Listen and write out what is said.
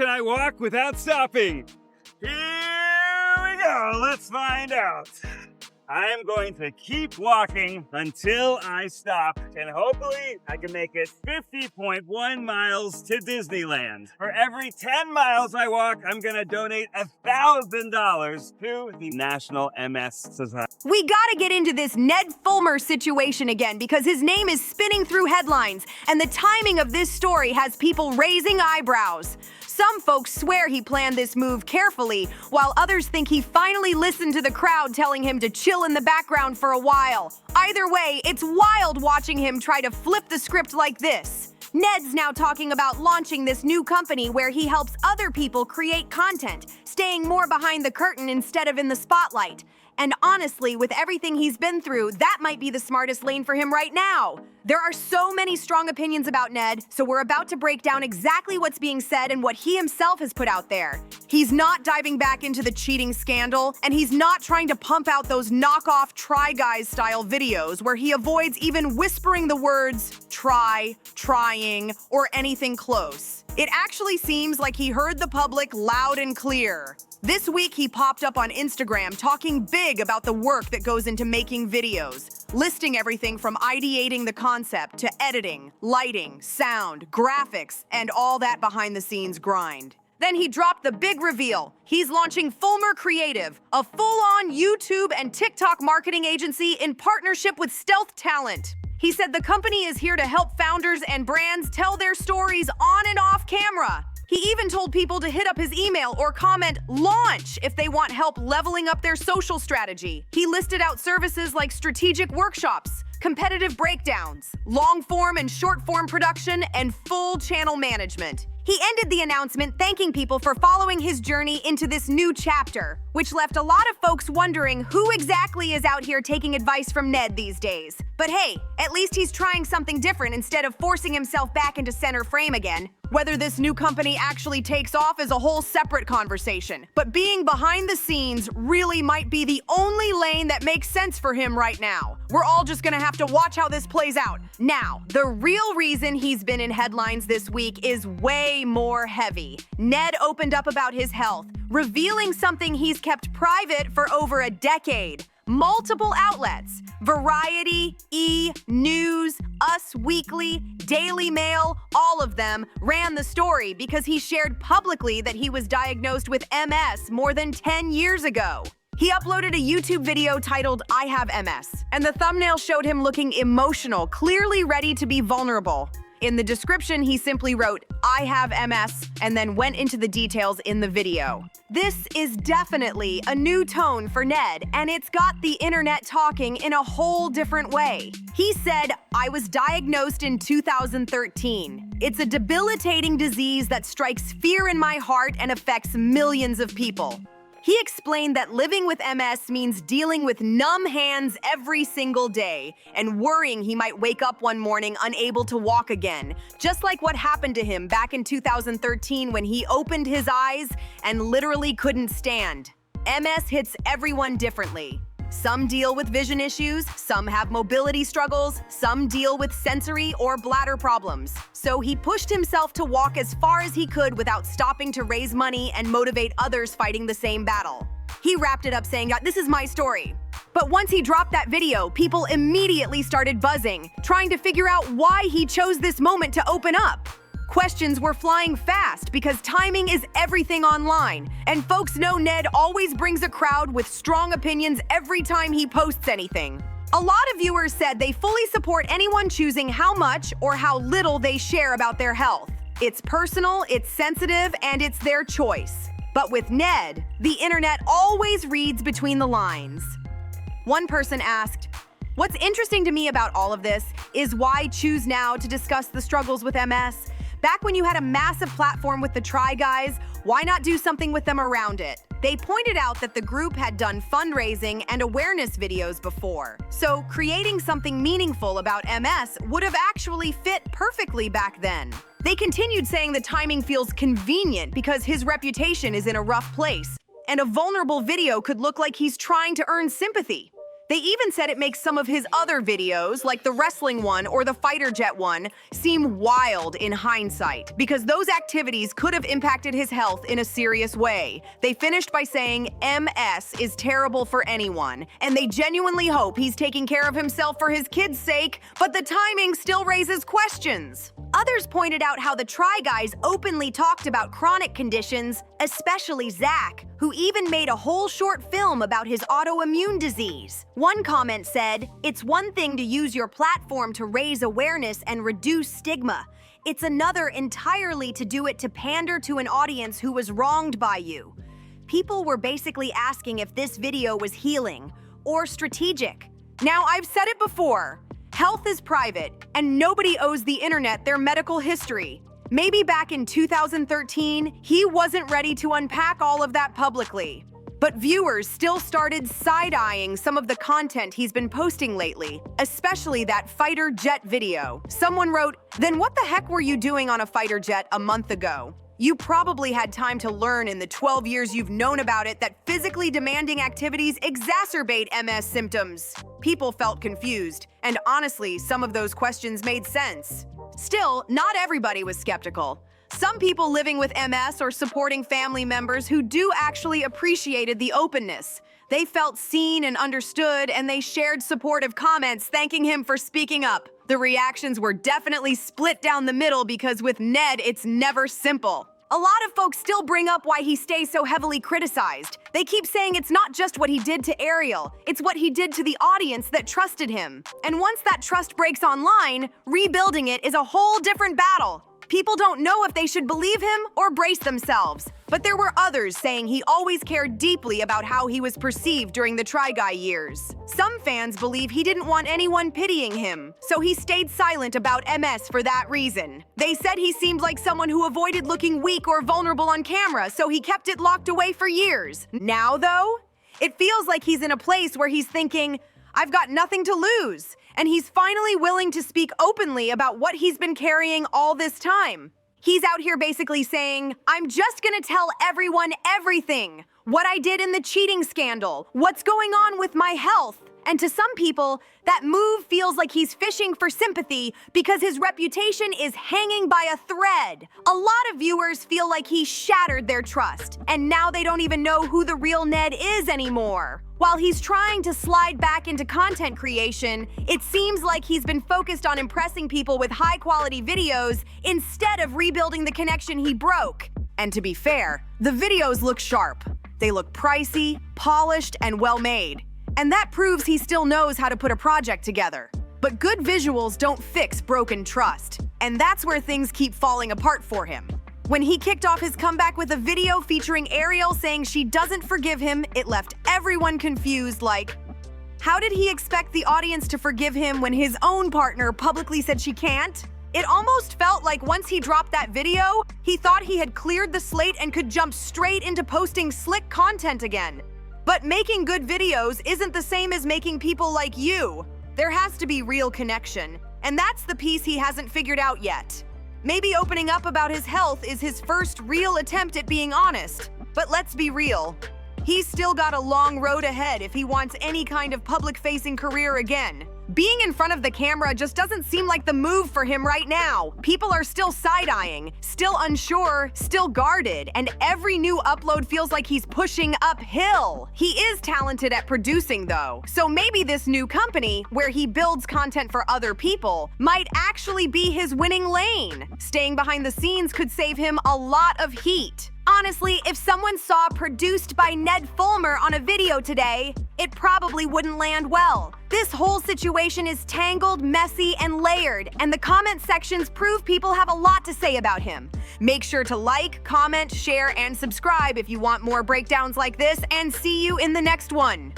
can I walk without stopping? Here we go, let's find out. I'm going to keep walking until I stop, and hopefully I can make it 50.1 miles to Disneyland. For every 10 miles I walk, I'm gonna donate $1,000 to the National MS Society. We gotta get into this Ned Fulmer situation again because his name is spinning through headlines, and the timing of this story has people raising eyebrows. Some folks swear he planned this move carefully, while others think he finally listened to the crowd telling him to chill in the background for a while. Either way, it's wild watching him try to flip the script like this. Ned's now talking about launching this new company where he helps other people create content, staying more behind the curtain instead of in the spotlight. And honestly, with everything he's been through, that might be the smartest lane for him right now. There are so many strong opinions about Ned, so we're about to break down exactly what's being said and what he himself has put out there. He's not diving back into the cheating scandal, and he's not trying to pump out those knockoff Try Guys style videos where he avoids even whispering the words try, trying, or anything close. It actually seems like he heard the public loud and clear. This week, he popped up on Instagram talking big about the work that goes into making videos, listing everything from ideating the concept to editing, lighting, sound, graphics, and all that behind-the-scenes grind. Then he dropped the big reveal. He's launching Fulmer Creative, a full-on YouTube and TikTok marketing agency in partnership with Stealth Talent. He said the company is here to help founders and brands tell their stories on and off camera. He even told people to hit up his email or comment "launch" if they want help leveling up their social strategy. He listed out services like strategic workshops, competitive breakdowns, long-form and short-form production, and full channel management. He ended the announcement thanking people for following his journey into this new chapter, which left a lot of folks wondering who exactly is out here taking advice from Ned these days. But hey, at least he's trying something different instead of forcing himself back into center frame again. Whether this new company actually takes off is a whole separate conversation, but being behind the scenes really might be the only lane that makes sense for him right now. We're all just gonna have to watch how this plays out. Now, the real reason he's been in headlines this week is way more heavy. Ned opened up about his health, revealing something he's kept private for over a decade. Multiple outlets, Variety, E! News, Us Weekly, Daily Mail, all of them ran the story because he shared publicly that he was diagnosed with MS more than 10 years ago. He uploaded a YouTube video titled "I Have MS," and the thumbnail showed him looking emotional, clearly ready to be vulnerable. In the description, he simply wrote, "I have MS," and then went into the details in the video. This is definitely a new tone for Ned, and it's got the internet talking in a whole different way. He said, "I was diagnosed in 2013. It's a debilitating disease that strikes fear in my heart and affects millions of people." He explained that living with MS means dealing with numb hands every single day and worrying he might wake up one morning unable to walk again, just like what happened to him back in 2013 when he opened his eyes and literally couldn't stand. MS hits everyone differently. Some deal with vision issues, some have mobility struggles, some deal with sensory or bladder problems. So he pushed himself to walk as far as he could without stopping to raise money and motivate others fighting the same battle. He wrapped it up saying, "This is my story." But once he dropped that video, people immediately started buzzing, trying to figure out why he chose this moment to open up. Questions were flying fast because timing is everything online, and folks know Ned always brings a crowd with strong opinions every time he posts anything. A lot of viewers said they fully support anyone choosing how much or how little they share about their health. It's personal, it's sensitive, and it's their choice. But with Ned, the internet always reads between the lines. One person asked, "What's interesting to me about all of this is why choose now to discuss the struggles with MS? Back when you had a massive platform with the Try Guys, why not do something with them around it?" They pointed out that the group had done fundraising and awareness videos before, so creating something meaningful about MS would have actually fit perfectly back then. They continued saying the timing feels convenient because his reputation is in a rough place, and a vulnerable video could look like he's trying to earn sympathy. They even said it makes some of his other videos, like the wrestling one or the fighter jet one, seem wild in hindsight, because those activities could have impacted his health in a serious way. They finished by saying MS is terrible for anyone, and they genuinely hope he's taking care of himself for his kids' sake, but the timing still raises questions. Others pointed out how the Try Guys openly talked about chronic conditions, especially Zach, who even made a whole short film about his autoimmune disease. One comment said, "It's one thing to use your platform to raise awareness and reduce stigma. It's another entirely to do it to pander to an audience who was wronged by you." People were basically asking if this video was healing or strategic. Now, I've said it before. Health is private, and nobody owes the internet their medical history. Maybe back in 2013, he wasn't ready to unpack all of that publicly. But viewers still started side-eyeing some of the content he's been posting lately, especially that fighter jet video. Someone wrote, "Then what the heck were you doing on a fighter jet a month ago? You probably had time to learn in the 12 years you've known about it that physically demanding activities exacerbate MS symptoms." People felt confused, and honestly, some of those questions made sense. Still, not everybody was skeptical. Some people living with MS or supporting family members who do actually appreciated the openness. They felt seen and understood, and they shared supportive comments thanking him for speaking up. The reactions were definitely split down the middle because with Ned, it's never simple. A lot of folks still bring up why he stays so heavily criticized. They keep saying it's not just what he did to Ariel, it's what he did to the audience that trusted him. And once that trust breaks online, rebuilding it is a whole different battle. People don't know if they should believe him or brace themselves. But there were others saying he always cared deeply about how he was perceived during the Try Guy years. Some fans believe he didn't want anyone pitying him, so he stayed silent about MS for that reason. They said he seemed like someone who avoided looking weak or vulnerable on camera, so he kept it locked away for years. Now, though, it feels like he's in a place where he's thinking, "I've got nothing to lose," and he's finally willing to speak openly about what he's been carrying all this time. He's out here basically saying, "I'm just gonna tell everyone everything. What I did in the cheating scandal, what's going on with my health." And to some people, that move feels like he's fishing for sympathy because his reputation is hanging by a thread. A lot of viewers feel like he shattered their trust, and now they don't even know who the real Ned is anymore. While he's trying to slide back into content creation, it seems like he's been focused on impressing people with high-quality videos instead of rebuilding the connection he broke. And to be fair, the videos look sharp. They look pricey, polished, and well-made. And that proves he still knows how to put a project together. But good visuals don't fix broken trust. And that's where things keep falling apart for him. When he kicked off his comeback with a video featuring Ariel saying she doesn't forgive him, it left everyone confused, like, how did he expect the audience to forgive him when his own partner publicly said she can't? It almost felt like once he dropped that video, he thought he had cleared the slate and could jump straight into posting slick content again. But making good videos isn't the same as making people like you. There has to be real connection, and that's the piece he hasn't figured out yet. Maybe opening up about his health is his first real attempt at being honest. But let's be real. He's still got a long road ahead if he wants any kind of public-facing career again. Being in front of the camera just doesn't seem like the move for him right now. People are still side-eyeing, still unsure, still guarded, and every new upload feels like he's pushing uphill. He is talented at producing, though, so maybe this new company, where he builds content for other people, might actually be his winning lane. Staying behind the scenes could save him a lot of heat. Honestly, if someone saw "produced by Ned Fulmer" on a video today, it probably wouldn't land well. This whole situation is tangled, messy, and layered, and the comment sections prove people have a lot to say about him. Make sure to like, comment, share, and subscribe if you want more breakdowns like this, and see you in the next one.